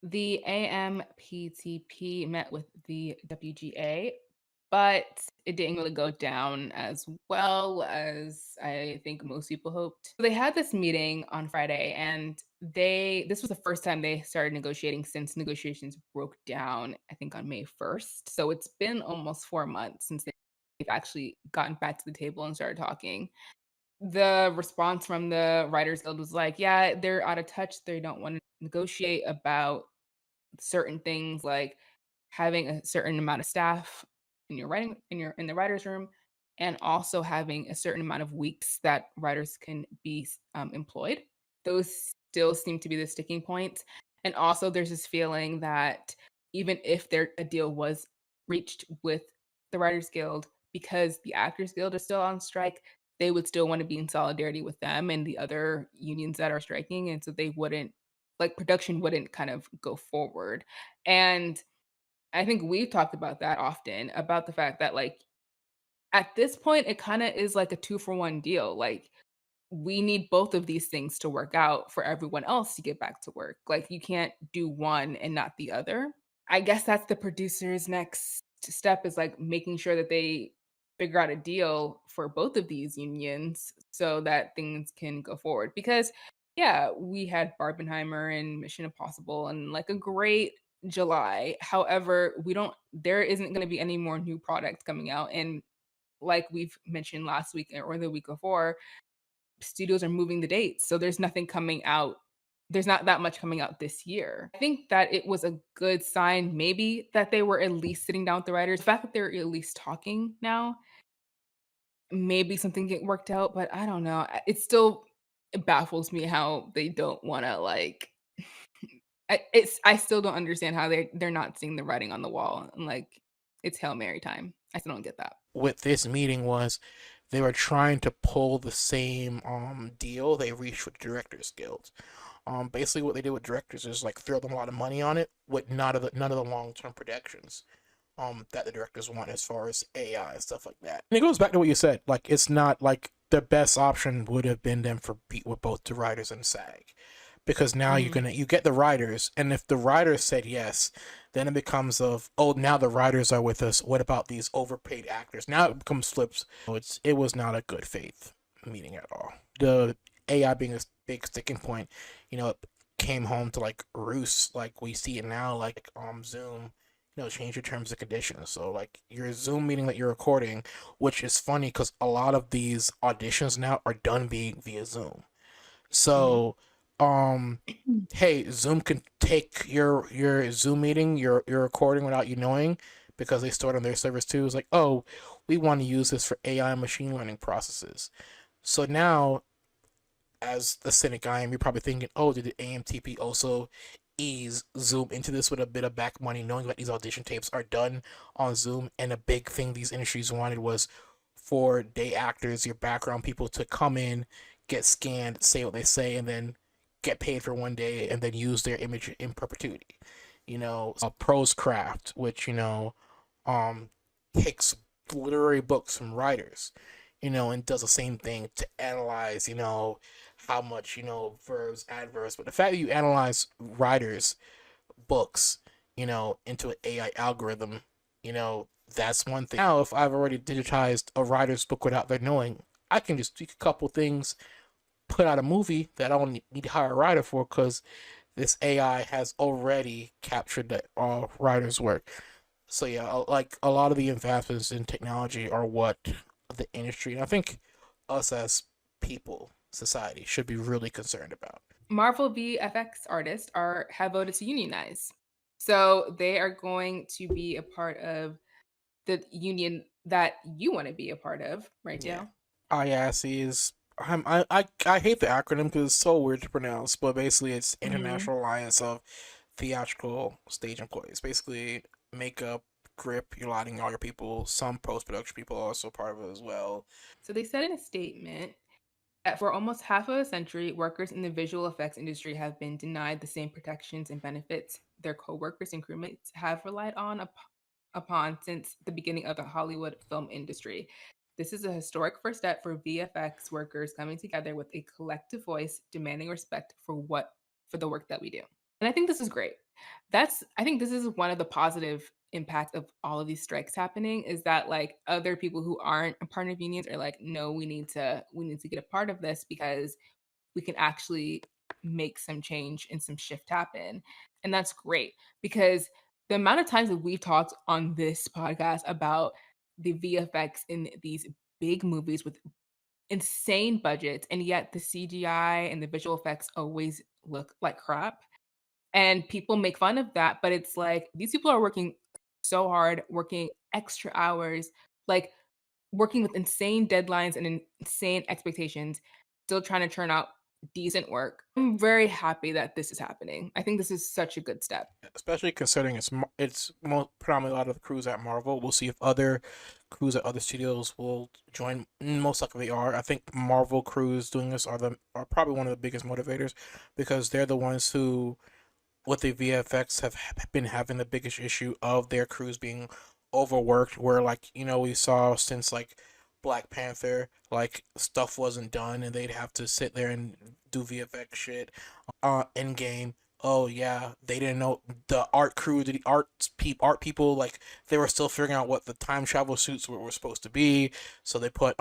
The AMPTP met with the WGA, but it didn't really go down as well as I think most people hoped. They had this meeting on Friday, and this was the first time they started negotiating since negotiations broke down, I think on May 1st. So it's been almost 4 months since they've actually gotten back to the table and started talking. The response from the Writers Guild was like, yeah, they're out of touch. They don't want to negotiate about certain things like having a certain amount of staff in your writing in the writers room, and also having a certain amount of weeks that writers can be employed. Those still seem to be the sticking points. And also there's this feeling that even if a deal was reached with the Writers Guild, because the Actors Guild is still on strike, they would still want to be in solidarity with them and the other unions that are striking. And so they wouldn't, like, production wouldn't kind of go forward. And I think we've talked about that often, about the fact that, like, at this point, it kind of is like a two for one deal. Like, we need both of these things to work out for everyone else to get back to work. Like, you can't do one and not the other. I guess that's the producer's next step, is like making sure that they figure out a deal for both of these unions so that things can go forward. Because, yeah, we had Barbenheimer and Mission Impossible and like a great July. However, there isn't going to be any more new products coming out. And like we've mentioned last week or the week before, studios are moving the dates. So there's nothing coming out. There's not that much coming out this year. I think that it was a good sign, maybe, that they were at least sitting down with the writers. The fact that they're at least talking now, maybe something get worked out, but I don't know. It baffles me how they don't want to, like, I still don't understand how they're not seeing the writing on the wall, and like, it's Hail Mary time. I still don't get that. With this meeting was they were trying to pull the same deal they reached with Directors Guild. Basically what they did with directors is like throw them a lot of money on it with none of the long term projections that the directors want as far as AI and stuff like that. And it goes back to what you said. Like, it's not like the best option would have been them for beat with both the writers and SAG, because now Mhm. you get the writers, and if the writers said yes, then it becomes of, oh, now the writers are with us. What about these overpaid actors? Now it becomes flips. So it was not a good faith meeting at all. The AI being a big sticking point, it came home to like roost, like we see it now, like Zoom, change your terms and conditions. So like your Zoom meeting that you're recording, which is funny because a lot of these auditions now are done being via Zoom. Mhm. So, hey, Zoom can take your Zoom meeting, your recording without you knowing, because they store it on their servers too. It's like, oh, we want to use this for AI and machine learning processes. So now, as the cynic I am, you're probably thinking, oh, did the AMTP also ease Zoom into this with a bit of back money, knowing that these audition tapes are done on Zoom? And a big thing these industries wanted was for day actors, your background people, to come in, get scanned, say what they say, and then get paid for one day and then use their image in perpetuity. Prose craft, which, um, takes literary books from writers, and does the same thing to analyze, how much, verbs, adverbs. But the fact that you analyze writers' books, into an AI algorithm, that's one thing. Now, if I've already digitized a writer's book without their knowing, I can just tweak a couple things, put out a movie that I don't need to hire a writer for because this AI has already captured the writer's work. So yeah, like a lot of the advancements in technology are what the industry, and I think us as people, society, should be really concerned about. Marvel VFX artists have voted to unionize. So they are going to be a part of the union that you want to be a part of, right, Yeah, Dale? IASE is. I hate the acronym because it's so weird to pronounce, but basically it's Mhm. International Alliance of Theatrical Stage Employees. Basically, makeup, grip, your lighting, all your people. Some post production people are also part of it as well. So they said in a statement that for almost half of a century, workers in the visual effects industry have been denied the same protections and benefits their coworkers and crewmates have relied upon since the beginning of the Hollywood film industry. This is a historic first step for VFX workers coming together with a collective voice demanding respect for the work that we do. And I think this is great. I think this is one of the positive impacts of all of these strikes happening, is that like other people who aren't a part of unions are like, no, we need to get a part of this because we can actually make some change and some shift happen. And that's great, because the amount of times that we've talked on this podcast about the VFX in these big movies with insane budgets, and yet the CGI and the visual effects always look like crap. And people make fun of that, but it's like these people are working so hard, working extra hours, like working with insane deadlines and insane expectations, still trying to churn out decent work. I'm very happy that this is happening. I think this is such a good step. Especially considering it's predominantly a lot of the crews at Marvel. We'll see if other crews at other studios will join. Most likely they are. I think Marvel crews doing this are probably one of the biggest motivators, because they're the ones who, with the VFX, have been having the biggest issue of their crews being overworked. Where, like, we saw since like Black Panther, like stuff wasn't done and they'd have to sit there and do VFX shit. Endgame, oh yeah, they didn't know the art crew, the art people, like they were still figuring out what the time travel suits were supposed to be. So they put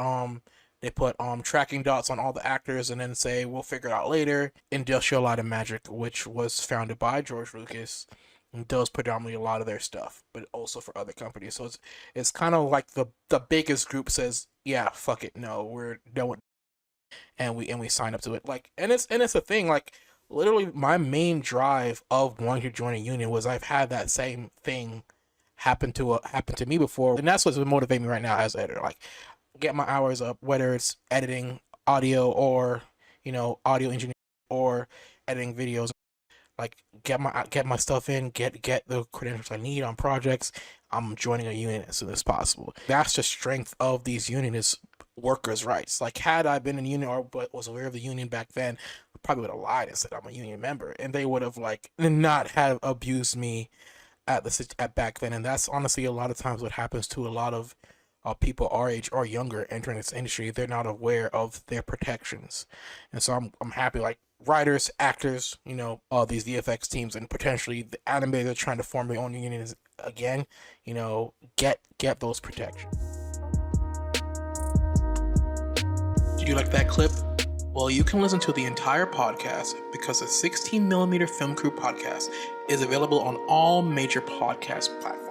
tracking dots on all the actors and then say we'll figure it out later. Industrial Light and Magic, which was founded by George Lucas, does predominantly a lot of their stuff, but also for other companies. So it's kind of like the biggest group says, yeah, fuck it, no, we're no, and we sign up to it. Like, and it's a thing. Like, literally, my main drive of wanting to join a union was I've had that same thing happen to me before, and that's what's motivating me right now as an editor. Like, get my hours up, whether it's editing audio or audio engineering or editing videos. Like, get my stuff in, get the credentials I need on projects. I'm joining a union as soon as possible. That's the strength of these unions, workers' rights. Like, had I been in a union or but was aware of the union back then, I probably would have lied and said I'm a union member, and they would have like not have abused me at back then. And that's honestly a lot of times what happens to a lot of people our age or younger entering this industry. They're not aware of their protections, and so I'm happy, like, writers, actors, these VFX teams, and potentially the animators trying to form their own unions again, get those protections. Did you like that clip? Well, you can listen to the entire podcast, because the 16mm Film Crew podcast is available on all major podcast platforms.